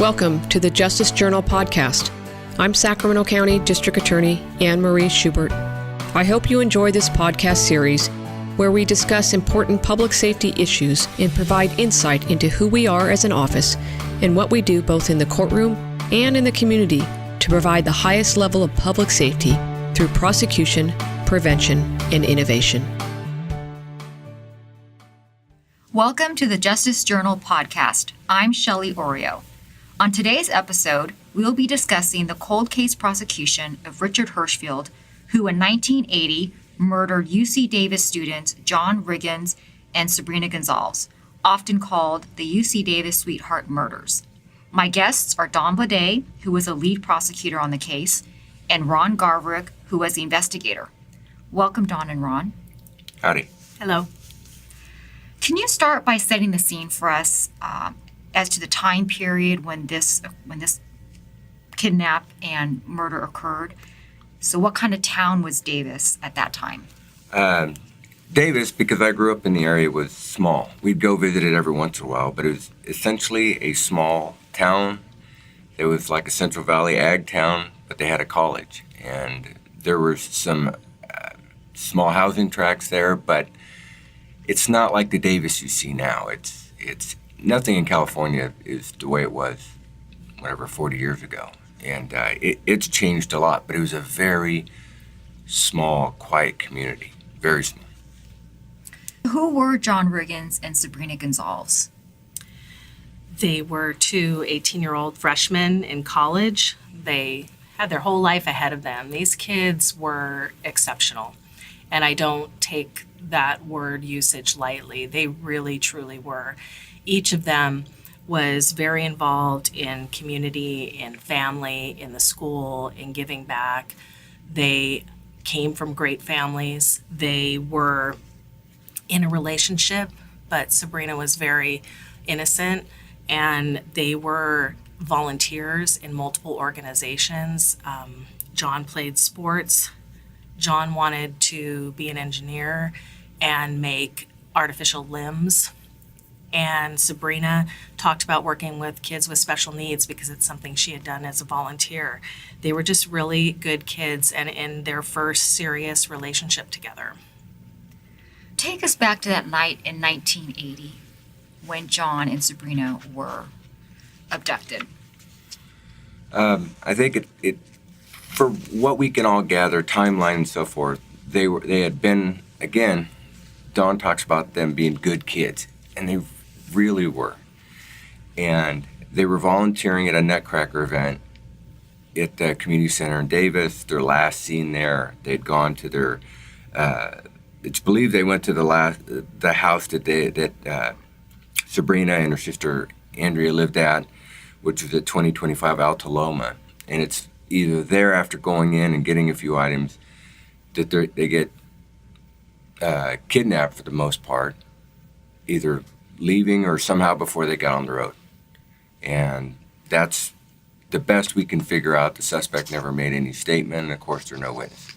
Welcome to the Justice Journal podcast. I'm Sacramento County District Attorney Anne Marie Schubert. I hope you enjoy this podcast series where we discuss important public safety issues and provide insight into who we are as an office and what we do both in the courtroom and in the community to provide the highest level of public safety through prosecution, prevention, and innovation. Welcome to the Justice Journal podcast. I'm Shelley Oreo. On today's episode, we'll be discussing the cold case prosecution of Richard Hirschfield, who in 1980 murdered UC Davis students John Riggins and Sabrina Gonsalves, often called the UC Davis Sweetheart Murders. My guests are Don Bladet, who was a lead prosecutor on the case, and Ron Garverick, who was the investigator. Welcome, Don and Ron. Howdy. Hello. Can you start by setting the scene for us as to the time period when this kidnap and murder occurred? So what kind of town was Davis at that time? Davis, because I grew up in the area, was small. We'd go visit it every once in a while, but it was essentially a small town. It was like a Central Valley ag town, but they had a college. And there were some small housing tracts there, but it's not like the Davis you see now. It's nothing in California is the way it was, 40 years ago. And it's changed a lot, but it was a very small, quiet community, very small. Who were John Riggins and Sabrina Gonsalves? They were two 18-year-old freshmen in college. They had their whole life ahead of them. These kids were exceptional, and I don't take that word usage lightly. They really, truly were. Each of them was very involved in community, in family, in the school, in giving back. They came from great families. They were in a relationship, but Sabrina was very innocent, and they were volunteers in multiple organizations. John played sports. John wanted to be an engineer and make artificial limbs. And Sabrina talked about working with kids with special needs because it's something she had done as a volunteer. They were just really good kids and in their first serious relationship together. Take us back to that night in 1980 when John and Sabrina were abducted. I think it for what we can all gather, timeline and so forth, they had been, again, Dawn talks about them being good kids, and they really were. And they were volunteering at a Nutcracker event at the community center in Davis. Their last scene there, they'd gone to their, it's believed they went to the house that Sabrina and her sister Andrea lived at, which was at 2025 Altaloma. And it's either there after going in and getting a few items that they get kidnapped for the most part, either leaving or somehow before they got on the road. And that's the best we can figure out. The suspect never made any statement, and of course there are no witnesses.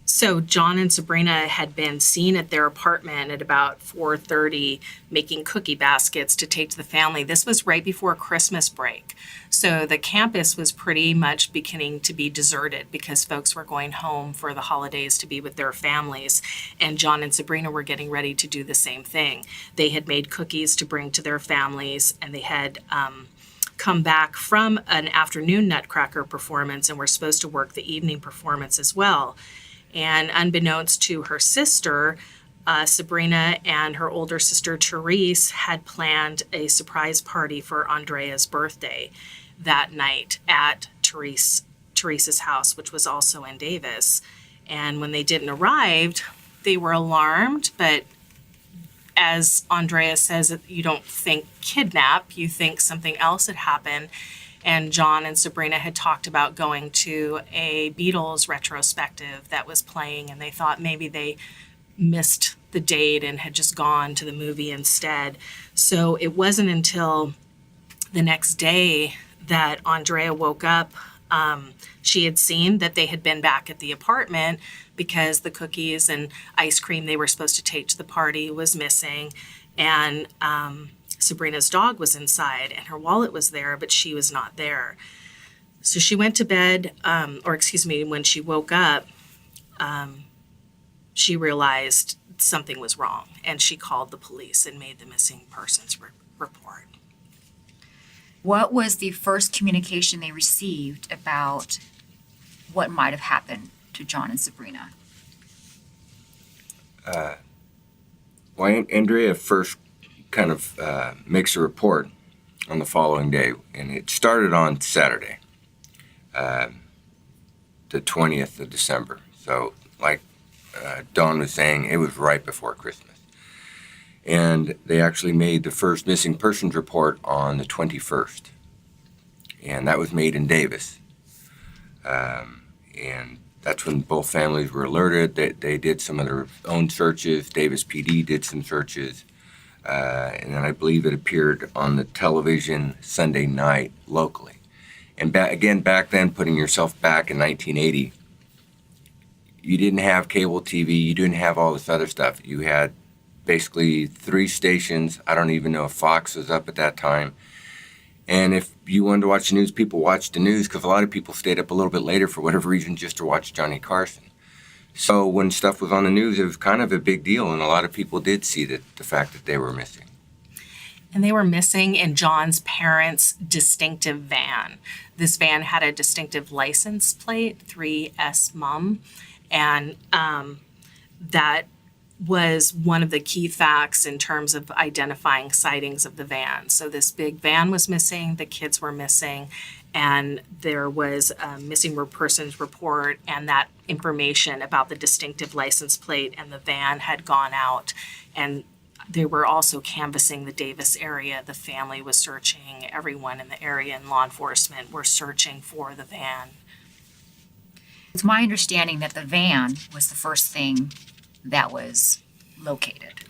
So John and Sabrina had been seen at their apartment at about 4:30 making cookie baskets to take to the family. This was right before Christmas break. So the campus was pretty much beginning to be deserted because folks were going home for the holidays to be with their families. And John and Sabrina were getting ready to do the same thing. They had made cookies to bring to their families, and they had come back from an afternoon Nutcracker performance and were supposed to work the evening performance as well. And unbeknownst to her sister, Sabrina and her older sister Therese had planned a surprise party for Andrea's birthday that night at Therese's house, which was also in Davis. And when they didn't arrive, they were alarmed, but as Andrea says, you don't think kidnap, you think something else had happened. And John and Sabrina had talked about going to a Beatles retrospective that was playing, and they thought maybe they missed the date and had just gone to the movie instead. So it wasn't until the next day that Andrea woke up. She had seen that they had been back at the apartment because the cookies and ice cream they were supposed to take to the party was missing. And Sabrina's dog was inside and her wallet was there, but she was not there. So she went to bed, when she woke up, she realized something was wrong, and she called the police and made the missing persons report. What was the first communication they received about what might have happened to John and Sabrina? Andrea first kind of makes a report on the following day, and it started on Saturday, the 20th of December. So, like Dawn was saying, it was right before Christmas. And they actually made the first missing persons report on the 21st. And that was made in Davis. And that's when both families were alerted. They did some of their own searches. Davis PD did some searches. And then I believe it appeared on the television Sunday night locally. And back then, putting yourself back in 1980, you didn't have cable TV. You didn't have all this other stuff. You had basically 3 stations. I don't even know if Fox was up at that time. And if you wanted to watch the news, people watched the news because a lot of people stayed up a little bit later for whatever reason just to watch Johnny Carson. So when stuff was on the news, it was kind of a big deal, and a lot of people did see the fact that they were missing. And they were missing in John's parents' distinctive van. This van had a distinctive license plate, 3S Mum, and that was one of the key facts in terms of identifying sightings of the van. So this big van was missing, the kids were missing, and there was a missing persons report, and that information about the distinctive license plate and the van had gone out. And they were also canvassing the Davis area. The family was searching, everyone in the area, and law enforcement were searching for the van. It's my understanding that the van was the first thing that was located.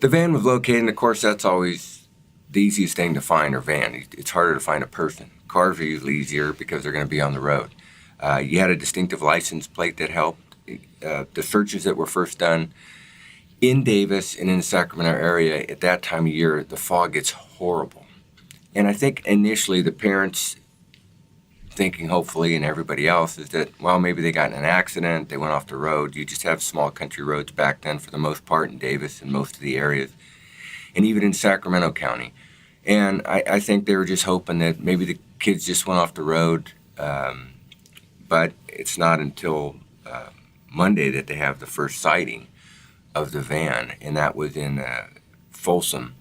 The van was located, and of course, that's always the easiest thing to find, or van. It's harder to find a person. Cars are usually easier because they're going to be on the road. You had a distinctive license plate that helped. The searches that were first done in Davis and in the Sacramento area at that time of year, the fog gets horrible. And I think initially the parents thinking, hopefully, and everybody else, is that, well, maybe they got in an accident, they went off the road. You just have small country roads back then for the most part in Davis and most of the areas, and even in Sacramento County. And I think they were just hoping that maybe the kids just went off the road, but it's not until Monday that they have the first sighting of the van, and that was in Folsom,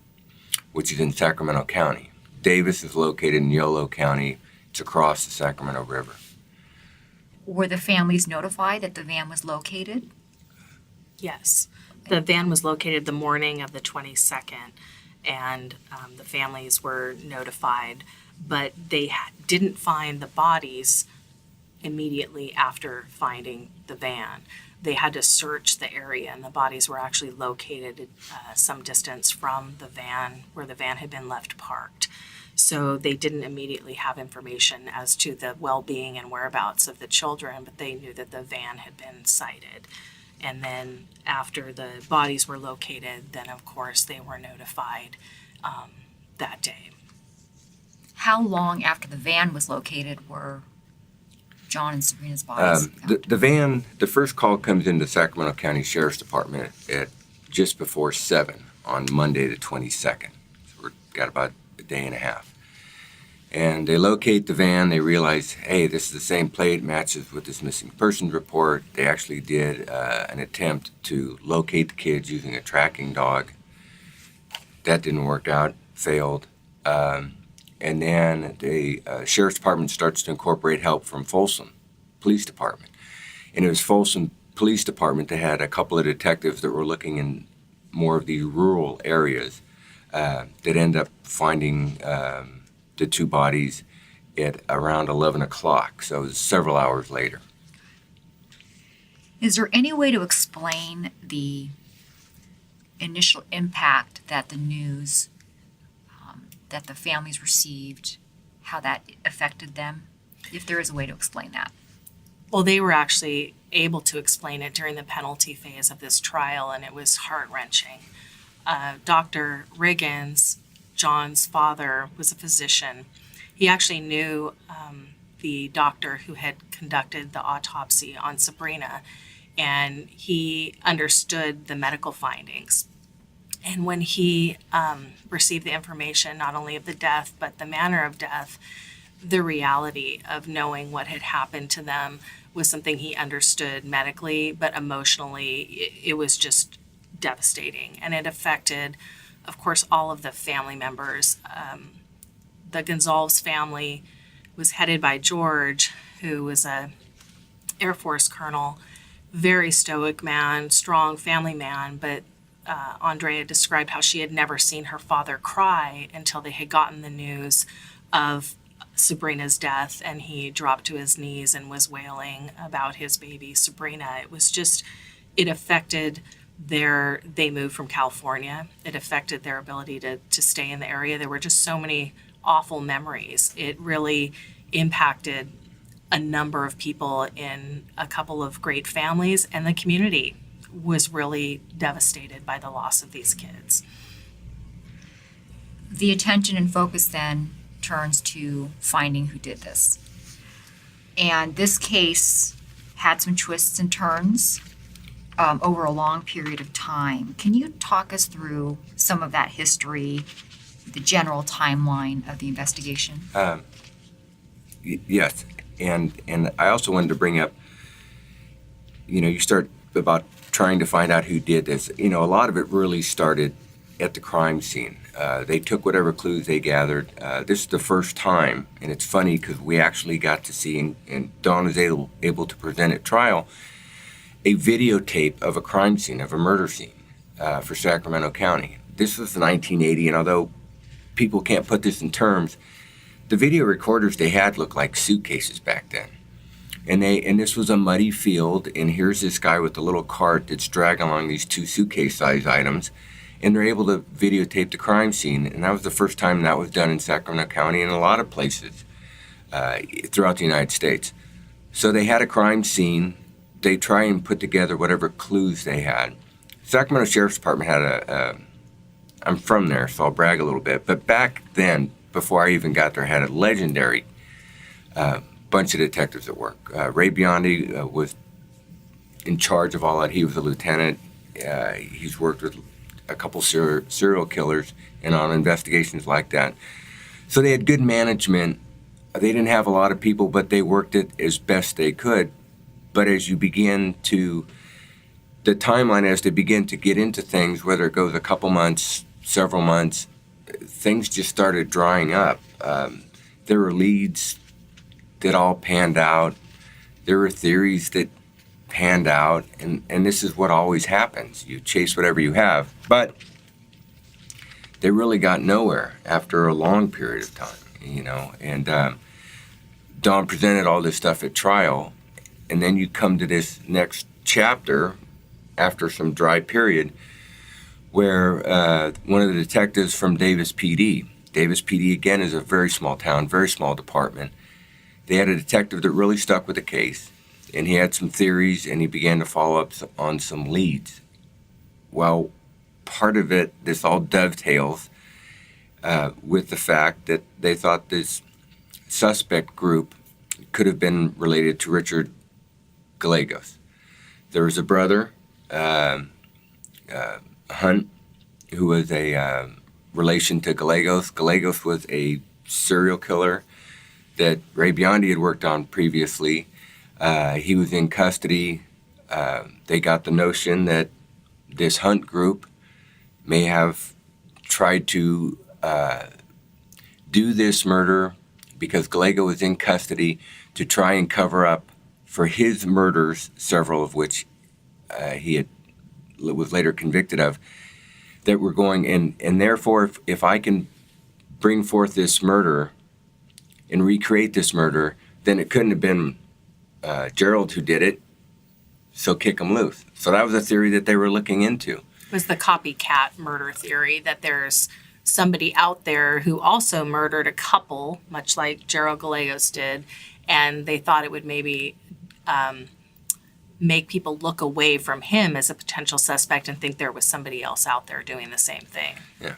which is in Sacramento County. Davis is located in Yolo County. It's across the Sacramento River. Were the families notified that the van was located? Yes. The van was located the morning of the 22nd, and the families were notified, but they didn't find the bodies immediately after finding the van. They had to search the area, and the bodies were actually located some distance from the van where the van had been left parked. So they didn't immediately have information as to the well-being and whereabouts of the children, but they knew that the van had been sighted. And then after the bodies were located, then of course they were notified that day. How long after the van was located were John and Sabrina's bodies found? The van, the first call comes into Sacramento County Sheriff's Department at just before 7 on Monday the 22nd. So we've got about a day and a half. And they locate the van. They realize, hey, this is the same plate, matches with this missing persons report. They actually did an attempt to locate the kids using a tracking dog. That didn't work out, failed. And then the Sheriff's Department starts to incorporate help from Folsom Police Department. And it was Folsom Police Department that had a couple of detectives that were looking in more of the rural areas that end up finding the 2 bodies at around 11 o'clock, so it was several hours later. Is there any way to explain the initial impact that the news that the families received, how that affected them, if there is a way to explain that? Well, they were actually able to explain it during the penalty phase of this trial, and it was heart-wrenching. Dr. Riggins John's father was a physician. He actually knew the doctor who had conducted the autopsy on Sabrina, and he understood the medical findings. And when he received the information, not only of the death, but the manner of death, the reality of knowing what had happened to them was something he understood medically, but emotionally, it was just devastating. And it affected, of course, all of the family members. The Gonsalves family was headed by George, who was a Air Force colonel, very stoic man, strong family man, but Andrea described how she had never seen her father cry until they had gotten the news of Sabrina's death, and he dropped to his knees and was wailing about his baby Sabrina. It affected they moved from California. It affected their ability to stay in the area. There were just so many awful memories. It really impacted a number of people in a couple of great families, and the community was really devastated by the loss of these kids. The attention and focus then turns to finding who did this. And this case had some twists and turns over a long period of time. Can you talk us through some of that history, the general timeline of the investigation? Yes, and I also wanted to bring up, you start about trying to find out who did this. A lot of it really started at the crime scene. They took whatever clues they gathered. This is the first time, and it's funny because we actually got to see, and Dawn was able to present at trial, a videotape of a crime scene, of a murder scene for Sacramento County. This was 1980, and although people can't put this in terms, the video recorders they had looked like suitcases back then. And this was a muddy field, and here's this guy with a little cart that's dragging along these two suitcase-sized items, and they're able to videotape the crime scene. And that was the first time that was done in Sacramento County and a lot of places throughout the United States. So they had a crime scene. They try and put together whatever clues they had. Sacramento Sheriff's Department had I'm from there, so I'll brag a little bit, but back then, before I even got there, had a legendary bunch of detectives at work. Ray Biondi was in charge of all that. He was a lieutenant. He's worked with a couple serial killers and on investigations like that. So they had good management. They didn't have a lot of people, but they worked it as best they could. But as you begin to, the timeline as they begin to get into things, whether it goes a couple months, several months, things just started drying up. There were leads that all panned out. There were theories that panned out, and this is what always happens. You chase whatever you have, but they really got nowhere after a long period of time, and Dawn presented all this stuff at trial, and then you come to this next chapter after some dry period where one of the detectives from Davis PD again is a very small town, very small department. They had a detective that really stuck with the case, and he had some theories, and he began to follow up on some leads. Well, part of it, this all dovetails with the fact that they thought this suspect group could have been related to Richard Gallegos. There was a brother, Hunt, who was a relation to Gallegos. Gallegos was a serial killer that Ray Biondi had worked on previously. He was in custody. They got the notion that this Hunt group may have tried to do this murder because Gallego was in custody to try and cover up for his murders, several of which he was later convicted of, that were going in. And therefore, if I can bring forth this murder and recreate this murder, then it couldn't have been Gerald who did it, so kick him loose. So that was a theory that they were looking into. It was the copycat murder theory, that there's somebody out there who also murdered a couple, much like Gerald Gallegos did, and they thought it would maybe make people look away from him as a potential suspect and think there was somebody else out there doing the same thing. Yeah.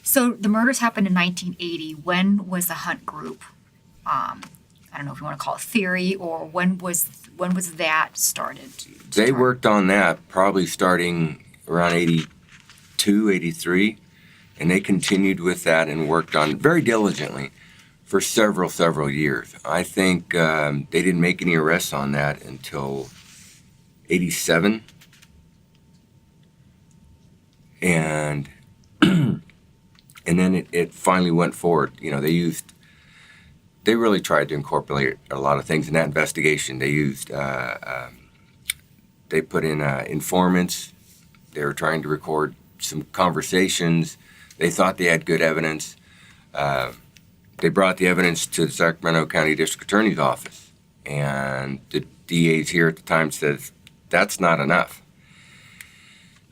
So the murders happened in 1980. When was the Hunt group? I don't know if you want to call it theory, or when was that started? They worked on that probably starting around 82, 83, and they continued with that and worked on it very diligently for several years. I think they didn't make any arrests on that until 87. And then it finally went forward. You know, they really tried to incorporate a lot of things in that investigation. They used, they put in informants. They were trying to record some conversations. They thought they had good evidence. They brought the evidence to the Sacramento County District Attorney's office, and the DAs here at the time said, that's not enough.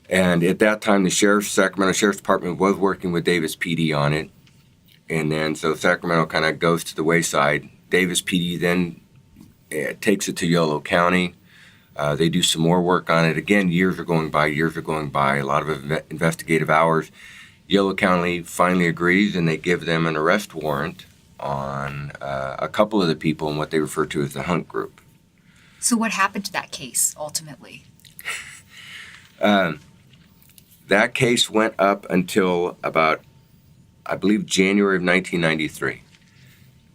And at that time, the Sacramento Sheriff's Department was working with Davis PD on it. And then so Sacramento kind of goes to the wayside. Davis PD then takes it to Yolo County. They do some more work on it. Again, years are going by, a lot of investigative hours. Yolo County finally agrees, and they give them an arrest warrant on a couple of the people in what they refer to as the Hunt group. So what happened to that case ultimately? That case went up until about, I believe, January of 1993.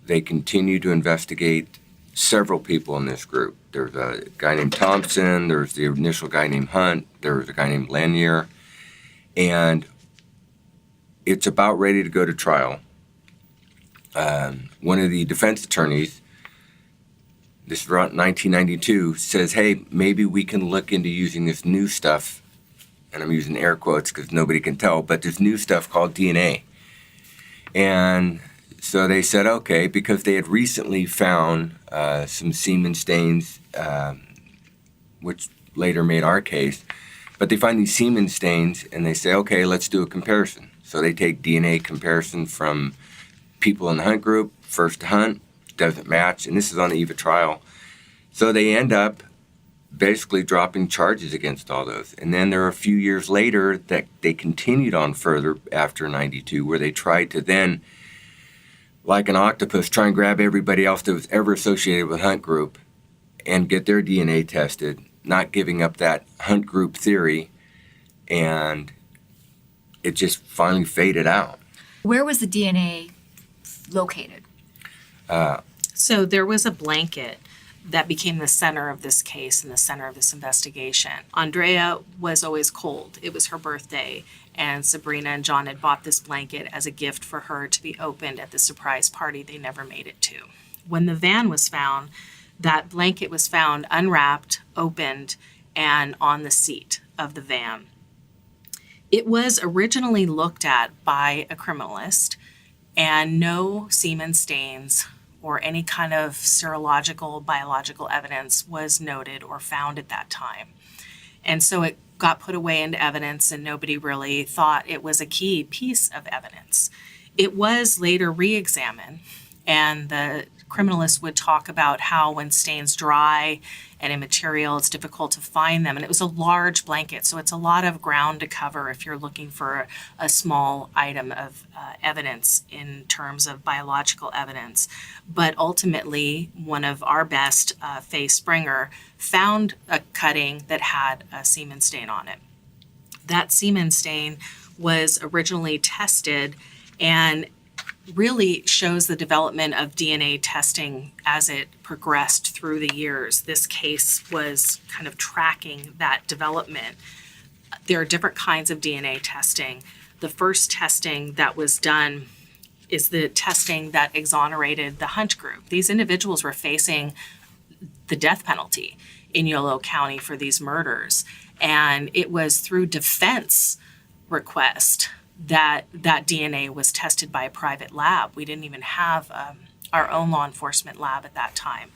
They continued to investigate several people in this group. There's a guy named Thompson, there's the initial guy named Hunt, there was a guy named Lanier, and it's about ready to go to trial. One of the defense attorneys, this is around 1992, says, hey, maybe we can look into using this new stuff, and I'm using air quotes because nobody can tell, but this new stuff called DNA. And so they said, okay, because they had recently found some semen stains, which later made our case, but they find these semen stains and they say, okay, let's do a comparison. So they take DNA comparison from people in the Hunt group, first to Hunt, doesn't match, and this is on the eve of trial. So they end up basically dropping charges against all those. And then there are a few years later that they continued on further after 92, where they tried to then, like an octopus, try and grab everybody else that was ever associated with Hunt group and get their DNA tested, not giving up that Hunt group theory, and it just finally faded out. Where was the DNA located? So there was a blanket that became the center of this case and the center of this investigation. Andrea was always cold. It was her birthday, and Sabrina and John had bought this blanket as a gift for her to be opened at the surprise party they never made it to. When the van was found, that blanket was found unwrapped, opened, and on the seat of the van. It was originally looked at by a criminalist, and no semen stains or any kind of serological, biological evidence was noted or found at that time. And so it got put away into evidence, and nobody really thought it was a key piece of evidence. It was later re-examined, and the criminalists would talk about how when stains dry and in material, it's difficult to find them. And it was a large blanket, so it's a lot of ground to cover if you're looking for a small item of evidence in terms of biological evidence. But ultimately, one of our best, Faye Springer, found a cutting that had a semen stain on it. That semen stain was originally tested and really shows the development of DNA testing as it progressed through the years. This case was kind of tracking that development. There are different kinds of DNA testing. The first testing that was done is the testing that exonerated the Hunt group. These individuals were facing the death penalty in Yolo County for these murders. And it was through defense request that DNA was tested by a private lab. We didn't even have our own law enforcement lab at that time.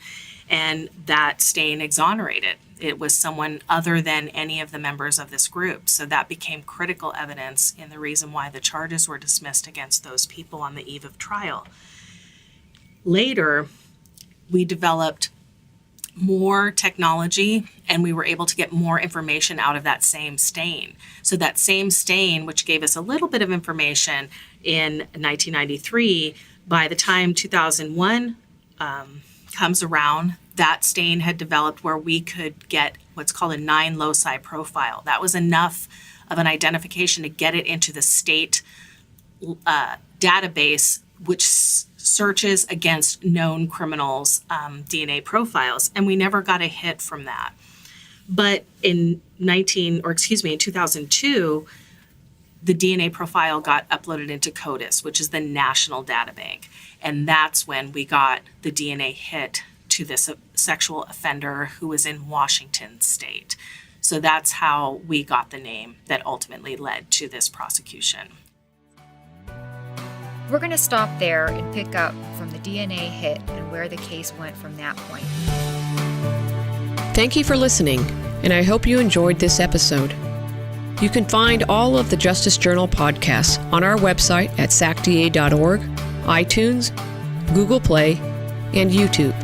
And that stain exonerated. It was someone other than any of the members of this group. So that became critical evidence in the reason why the charges were dismissed against those people on the eve of trial. Later, we developed more technology and we were able to get more information out of that same stain. So that same stain, which gave us a little bit of information in 1993, by the time 2001 comes around, that stain had developed where we could get what's called a 9 loci profile. That was enough of an identification to get it into the state database, which searches against known criminals' DNA profiles, and we never got a hit from that. But in 2002, the DNA profile got uploaded into CODIS, which is the national data bank, and that's when we got the DNA hit to this sexual offender who was in Washington state. So that's how we got the name that ultimately led to this prosecution. We're going to stop there and pick up from the DNA hit and where the case went from that point. Thank you for listening, and I hope you enjoyed this episode. You can find all of the Justice Journal podcasts on our website at sacda.org, iTunes, Google Play, and YouTube.